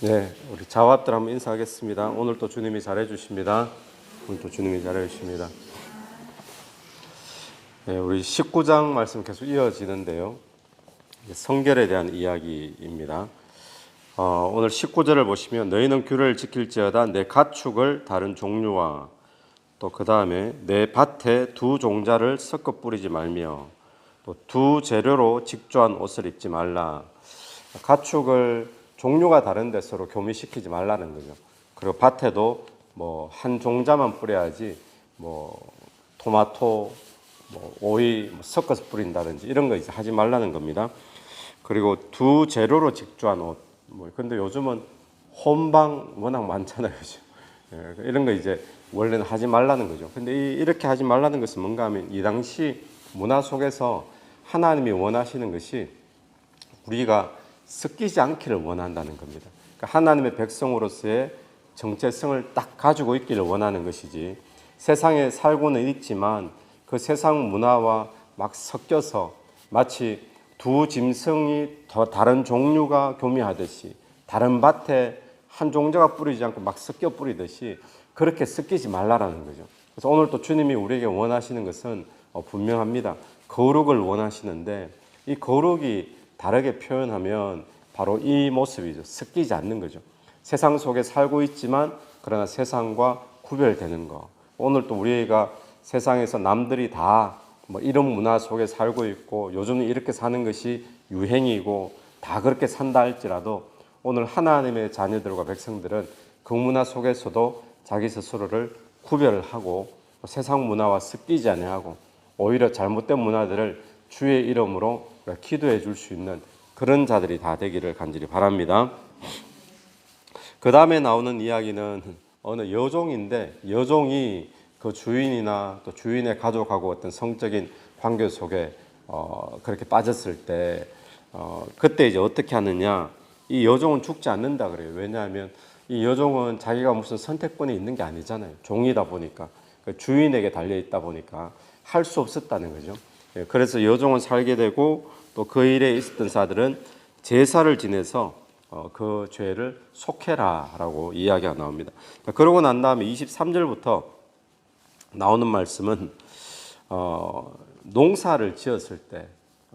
네, 우리 자와들 한번 인사하겠습니다. 오늘 또 주님이 잘해 주십니다. 오늘 또 주님이 잘해 주십니다. 네, 우리 19장 말씀 계속 이어지는데요. 성결에 대한 이야기입니다. 오늘 19절을 보시면 너희는 규례를 지킬지어다 내 가축을 다른 종류와 또 그 다음에 내 밭에 두 종자를 섞어 뿌리지 말며 또 두 재료로 직조한 옷을 입지 말라. 가축을 종류가 다른데 서로 교미시키지 말라는 거죠. 그리고 밭에도 뭐 한 종자만 뿌려야지 뭐 토마토, 뭐 오이 섞어서 뿌린다든지 이런 거 이제 하지 말라는 겁니다. 그리고 두 재료로 직조한 옷. 근데 요즘은 혼방 워낙 많잖아요. 이런 거 이제 원래는 하지 말라는 거죠. 근데 이렇게 하지 말라는 것은 뭔가 하면 이 당시 문화 속에서 하나님이 원하시는 것이 우리가 섞이지 않기를 원한다는 겁니다. 그러니까 하나님의 백성으로서의 정체성을 딱 가지고 있기를 원하는 것이지 세상에 살고는 있지만 그 세상 문화와 막 섞여서 마치 두 짐승이 더 다른 종류가 교미하듯이 다른 밭에 한 종자가 뿌리지 않고 막 섞여 뿌리듯이 그렇게 섞이지 말라라는 거죠. 그래서 오늘 또 주님이 우리에게 원하시는 것은 분명합니다. 거룩을 원하시는데 이 거룩이 다르게 표현하면 바로 이 모습이죠. 섞이지 않는 거죠. 세상 속에 살고 있지만 그러나 세상과 구별되는 거. 오늘 또 우리가 세상에서 남들이 다 뭐 이런 문화 속에 살고 있고 요즘은 이렇게 사는 것이 유행이고 다 그렇게 산다 할지라도 오늘 하나님의 자녀들과 백성들은 그 문화 속에서도 자기 스스로를 구별하고 세상 문화와 섞이지 아니하고 오히려 잘못된 문화들을 주의 이름으로 기도해 줄 수 있는 그런 자들이 다 되기를 간절히 바랍니다. 그 다음에 나오는 이야기는 어느 여종인데 여종이 그 주인이나 또 주인의 가족하고 어떤 성적인 관계 속에 그렇게 빠졌을 때 그때 이제 어떻게 하느냐, 이 여종은 죽지 않는다 그래요. 왜냐하면 이 여종은 자기가 무슨 선택권이 있는 게 아니잖아요. 종이다 보니까 주인에게 달려 있다 보니까 할 수 없었다는 거죠. 그래서 여종은 살게 되고 또 그 일에 있었던 자들은 제사를 지내서 그 죄를 속해라라고 이야기가 나옵니다. 그러고 난 다음에 23절부터 나오는 말씀은 농사를 지었을 때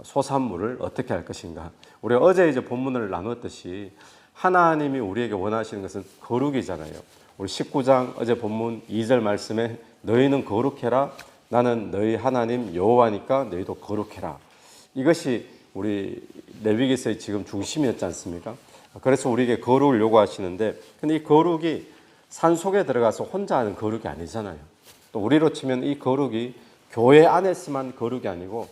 소산물을 어떻게 할 것인가. 우리가 어제 이제 본문을 나눴듯이 하나님이 우리에게 원하시는 것은 거룩이잖아요. 우리 19장 어제 본문 2절 말씀에 너희는 거룩해라. 나는 너희 하나님 여호와니까 너희도 거룩해라. 이것이 우리 레위기서의 지금 중심이었지 않습니까? 그래서 우리에게 거룩을 요구하시는데, 근데 이 거룩이 산속에 들어가서 혼자 하는 거룩이 아니잖아요. 또 우리로 치면 이 거룩이 교회 안에서만 거룩이 아니고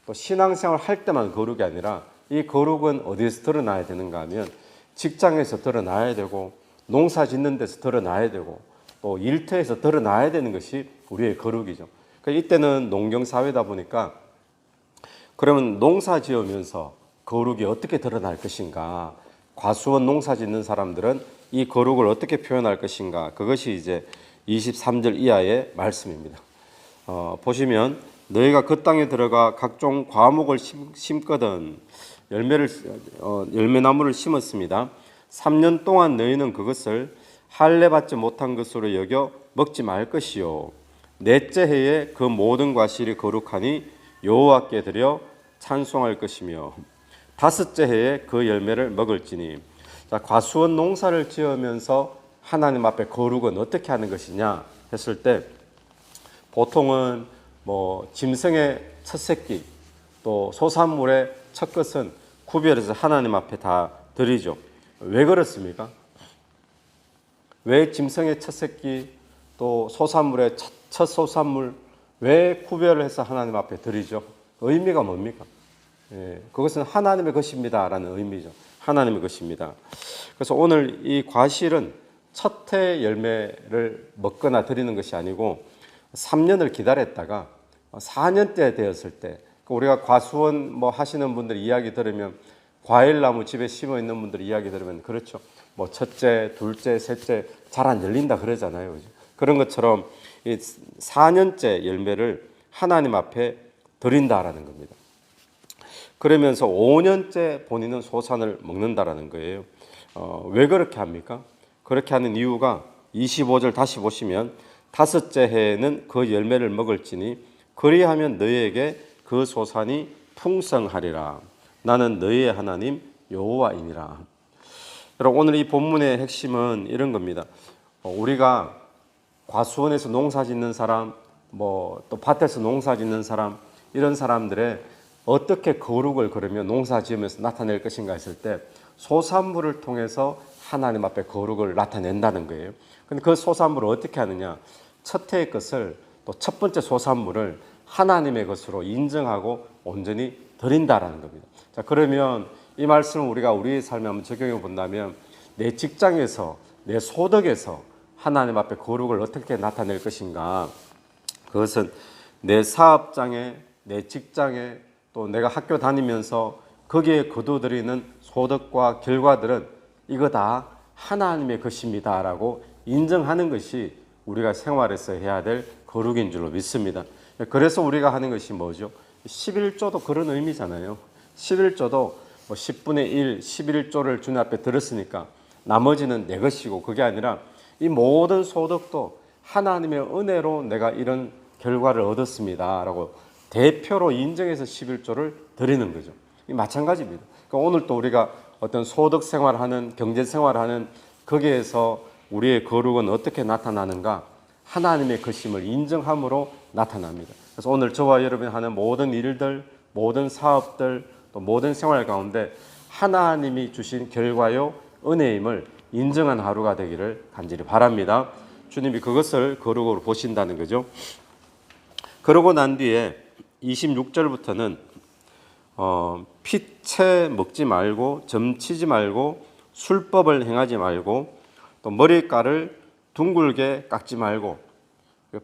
또 신앙생활 할 때만 거룩이 아니라 이 거룩은 어디에서 드러나야 되는가 하면 직장에서 드러나야 되고 농사 짓는 데서 드러나야 되고 또 일터에서 드러나야 되는 것이 우리의 거룩이죠. 그러니까 이때는 농경사회다 보니까 그러면 농사 지으면서 거룩이 어떻게 드러날 것인가, 과수원 농사 짓는 사람들은 이 거룩을 어떻게 표현할 것인가, 그것이 이제 23절 이하의 말씀입니다. 보시면 너희가 그 땅에 들어가 각종 과목을 심거든 열매나무를 심었습니다. 3년 동안 너희는 그것을 할례 받지 못한 것으로 여겨 먹지 말 것이요 넷째 해에 그 모든 과실이 거룩하니 여호와께 드려 찬송할 것이며 다섯째 해에 그 열매를 먹을지니. 자, 과수원 농사를 지으면서 하나님 앞에 거룩은 어떻게 하는 것이냐 했을 때 보통은 뭐 짐승의 첫 새끼 또 소산물의 첫 것은 구별해서 하나님 앞에 다 드리죠. 왜 그렇습니까? 왜 짐승의 첫 새끼 또 소산물의 첫 소산물 왜 구별을 해서 하나님 앞에 드리죠? 의미가 뭡니까? 그것은 하나님의 것입니다 라는 의미죠. 하나님의 것입니다. 그래서 오늘 이 과실은 첫 해 열매를 먹거나 드리는 것이 아니고 3년을 기다렸다가 4년째 되었을 때, 우리가 과수원 뭐 하시는 분들 이야기 들으면 과일나무 집에 심어 있는 분들 이야기 들으면 그렇죠. 뭐 첫째, 둘째, 셋째 잘 안 열린다 그러잖아요. 그죠? 그런 것처럼 이 4년째 열매를 하나님 앞에 드린다라는 겁니다. 그러면서 5년째 본인은 소산을 먹는다라는 거예요. 왜 그렇게 합니까? 그렇게 하는 이유가 25절 다시 보시면 다섯째 해에는 그 열매를 먹을지니 그리하면 너희에게 그 소산이 풍성하리라. 나는 너희의 하나님 여호와이니라. 여러분, 오늘 이 본문의 핵심은 이런 겁니다. 우리가 과수원에서 농사 짓는 사람, 또 밭에서 농사 짓는 사람, 이런 사람들의 어떻게 거룩을 그러면 농사 지으면서 나타낼 것인가 했을 때 소산물을 통해서 하나님 앞에 거룩을 나타낸다는 거예요. 근데 그 소산물을 어떻게 하느냐? 첫 해의 것을, 또 첫 번째 소산물을 하나님의 것으로 인정하고 온전히 드린다라는 겁니다. 자, 그러면 이 말씀을 우리가 우리의 삶에 한번 적용해 본다면 내 직장에서, 내 소득에서 하나님 앞에 거룩을 어떻게 나타낼 것인가? 그것은 내 사업장에, 내 직장에, 또 내가 학교 다니면서 거기에 거둬들이는 소득과 결과들은 이거 다 하나님의 것입니다라고 인정하는 것이 우리가 생활에서 해야 될 거룩인 줄로 믿습니다. 그래서 우리가 하는 것이 뭐죠? 11조도 그런 의미잖아요. 11조도 10분의 1, 11조를 주님 앞에 들었으니까 나머지는 내 것이고, 그게 아니라 이 모든 소득도 하나님의 은혜로 내가 이런 결과를 얻었습니다라고 대표로 인정해서 11조를 드리는 거죠. 마찬가지입니다. 그러니까 오늘 또 우리가 어떤 소득 생활하는, 경제 생활하는 거기에서 우리의 거룩은 어떻게 나타나는가? 하나님의 것임을 인정함으로 나타납니다. 그래서 오늘 저와 여러분이 하는 모든 일들, 모든 사업들, 또 모든 생활 가운데 하나님이 주신 결과요, 은혜임을 인정한 하루가 되기를 간절히 바랍니다. 주님이 그것을 거룩으로 보신다는 거죠. 그러고 난 뒤에 26절부터는 피채 먹지 말고, 점치지 말고, 술법을 행하지 말고, 또 머리깔을 둥글게 깎지 말고,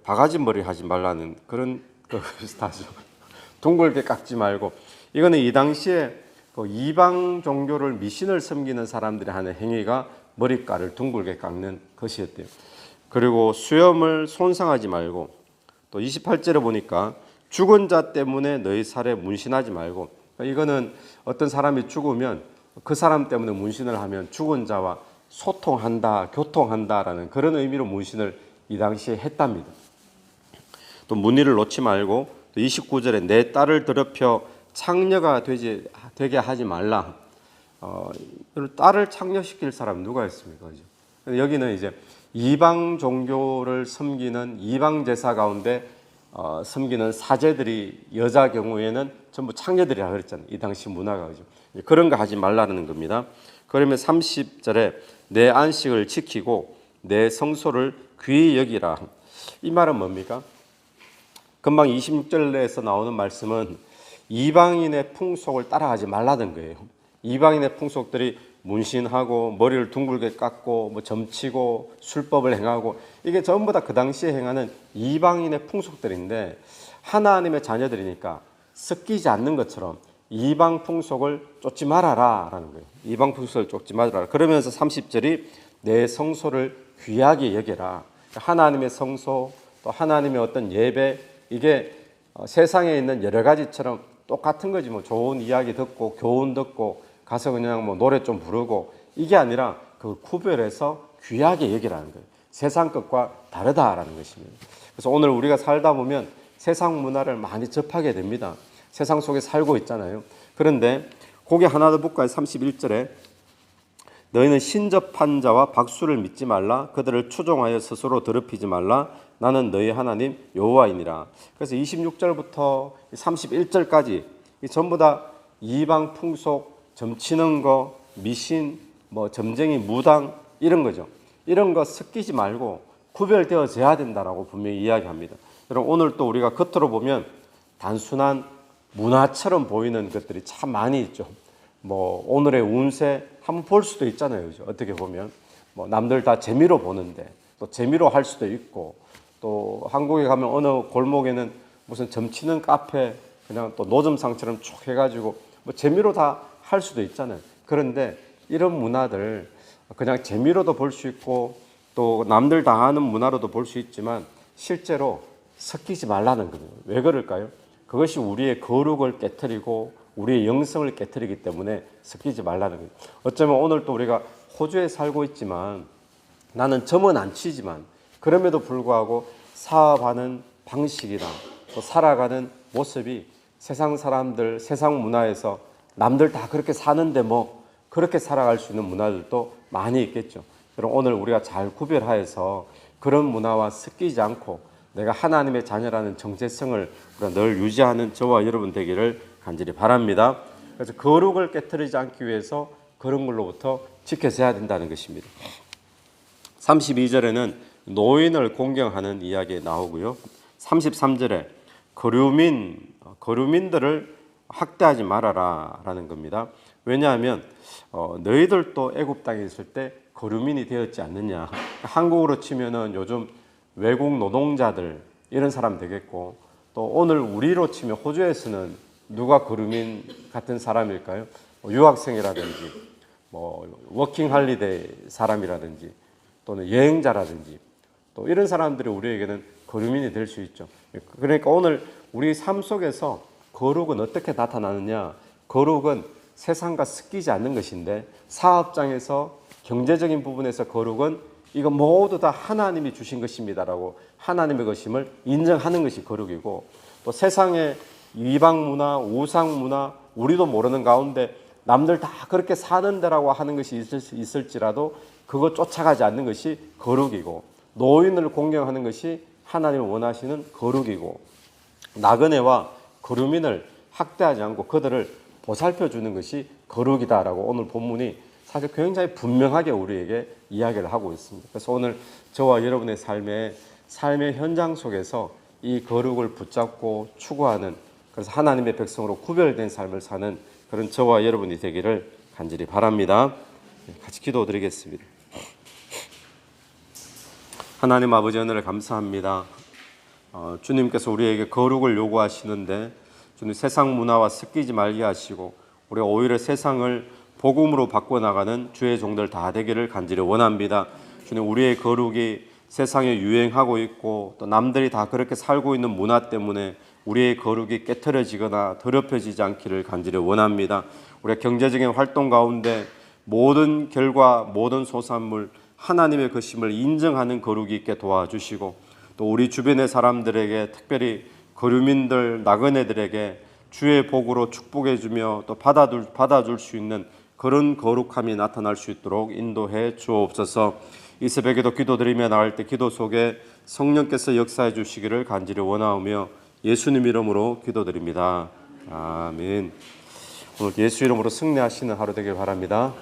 바가지 머리 하지 말라는 그런 거 비슷하죠. 둥글게 깎지 말고, 이거는 이 당시에 이방 종교를, 미신을 섬기는 사람들이 하는 행위가 머리깔을 둥글게 깎는 것이었대요. 그리고 수염을 손상하지 말고, 또 28절에 보니까 죽은 자 때문에 너희 살에 문신하지 말고, 이거는 어떤 사람이 죽으면 그 사람 때문에 문신을 하면 죽은 자와 소통한다, 교통한다라는 그런 의미로 문신을 이 당시에 했답니다. 또 문의를 놓지 말고, 또 29절에 내 딸을 더럽혀 창녀가 되게 하지 말라. 딸을 창녀시킬 사람 누가 있습니까? 그죠? 여기는 이제 이방 종교를 섬기는 이방 제사 가운데 섬기는 사제들이 여자 경우에는 전부 창녀들이라 그랬잖아요. 이 당시 문화가. 그죠? 그런 거 하지 말라는 겁니다. 그러면 30절에 내 안식을 지키고 내 성소를 귀히 여기라. 이 말은 뭡니까? 금방 26절에서 나오는 말씀은 이방인의 풍속을 따라가지 말라는 거예요. 이방인의 풍속들이 문신하고 머리를 둥글게 깎고 점치고 술법을 행하고, 이게 전부 다 그 당시에 행하는 이방인의 풍속들인데 하나님의 자녀들이니까 섞이지 않는 것처럼 이방 풍속을 쫓지 말아라 라는 거예요. 이방 풍속을 쫓지 말아라. 그러면서 30절이 내 성소를 귀하게 여겨라. 하나님의 성소, 또 하나님의 어떤 예배, 이게 세상에 있는 여러 가지처럼 똑같은 거지. 좋은 이야기 듣고 교훈 듣고 가서 그냥 노래 좀 부르고, 이게 아니라 그 구별해서 귀하게 여기라는 거예요. 세상 것과 다르다라는 것입니다. 그래서 오늘 우리가 살다 보면 세상 문화를 많이 접하게 됩니다. 세상 속에 살고 있잖아요. 그런데 거기 하나 더 볼까요? 31절에 너희는 신접한 자와 박수를 믿지 말라. 그들을 추종하여 스스로 더럽히지 말라. 나는 너희 하나님 여호와이니라. 그래서 26절부터 31절까지 전부 다 이방 풍속, 점치는 거, 미신, 점쟁이, 무당, 이런 거죠. 이런 거 섞이지 말고 구별되어져야 된다라고 분명히 이야기합니다. 여러분, 오늘 또 우리가 겉으로 보면 단순한 문화처럼 보이는 것들이 참 많이 있죠. 오늘의 운세 한번 볼 수도 있잖아요. 그죠? 어떻게 보면 남들 다 재미로 보는데 또 재미로 할 수도 있고, 또 한국에 가면 어느 골목에는 무슨 점치는 카페 그냥 또 노점상처럼 쭉 해가지고 재미로 다 할 수도 있잖아요. 그런데 이런 문화들 그냥 재미로도 볼 수 있고 또 남들 다 하는 문화로도 볼 수 있지만 실제로 섞이지 말라는 거예요. 왜 그럴까요? 그것이 우리의 거룩을 깨트리고 우리의 영성을 깨트리기 때문에 섞이지 말라는 거예요. 어쩌면 오늘 또 우리가 호주에 살고 있지만 나는 점은 안 치지만 그럼에도 불구하고 사업하는 방식이나 또 살아가는 모습이 세상 사람들, 세상 문화에서 남들 다 그렇게 사는데 뭐 그렇게 살아갈 수 있는 문화들도 많이 있겠죠. 그럼 오늘 우리가 잘 구별하여서 그런 문화와 섞이지 않고 내가 하나님의 자녀라는 정체성을 우리가 늘 유지하는 저와 여러분 되기를 간절히 바랍니다. 그래서 거룩을 깨뜨리지 않기 위해서 그런 걸로부터 지켜져야 된다는 것입니다. 32절에는 노인을 공경하는 이야기 나오고요. 33절에 거류민들을 학대하지 말아라 라는 겁니다. 왜냐하면 너희들도 애굽 땅에 있을 때 거류민이 되었지 않느냐. 한국으로 치면은 요즘 외국 노동자들 이런 사람 되겠고, 또 오늘 우리로 치면 호주에서는 누가 거류민 같은 사람일까요? 유학생이라든지 뭐 워킹 할리데이 사람이라든지 또는 여행자라든지 또 이런 사람들이 우리에게는 거류민이 될 수 있죠. 그러니까 오늘 우리 삶 속에서 거룩은 어떻게 나타나느냐? 거룩은 세상과 섞이지 않는 것인데, 사업장에서 경제적인 부분에서 거룩은 이거 모두 다 하나님이 주신 것입니다라고 하나님의 것임을 인정하는 것이 거룩이고, 또 세상의 이방 문화, 우상 문화, 우리도 모르는 가운데 남들 다 그렇게 사는데라고 하는 것이 있을지라도 그거 쫓아가지 않는 것이 거룩이고, 노인을 공경하는 것이 하나님이 원하시는 거룩이고, 나그네와 거류민을 학대하지 않고 그들을 보살펴 주는 것이 거룩이다라고 오늘 본문이 사실 굉장히 분명하게 우리에게 이야기를 하고 있습니다. 그래서 오늘 저와 여러분의 삶의 현장 속에서 이 거룩을 붙잡고 추구하는, 그래서 하나님의 백성으로 구별된 삶을 사는 그런 저와 여러분이 되기를 간절히 바랍니다. 같이 기도드리겠습니다. 하나님 아버지, 은혜를 감사합니다. 주님께서 우리에게 거룩을 요구하시는데 주님 세상 문화와 섞이지 말게 하시고 우리가 오히려 세상을 복음으로 바꿔나가는 주의 종들 다 되기를 간절히 원합니다. 주님, 우리의 거룩이 세상에 유행하고 있고 또 남들이 다 그렇게 살고 있는 문화 때문에 우리의 거룩이 깨트려지거나 더럽혀지지 않기를 간절히 원합니다. 우리가 경제적인 활동 가운데 모든 결과, 모든 소산물 하나님의 것임을 인정하는 거룩이 있게 도와주시고, 또 우리 주변의 사람들에게, 특별히 거류민들, 나그네들에게 주의 복으로 축복해주며 또 받아줄 수 있는 그런 거룩함이 나타날 수 있도록 인도해 주옵소서. 이 새벽에도 기도드리며 나갈 때 기도 속에 성령께서 역사해 주시기를 간절히 원하오며 예수님 이름으로 기도드립니다. 아멘. 오늘 예수 이름으로 승리하시는 하루 되길 바랍니다.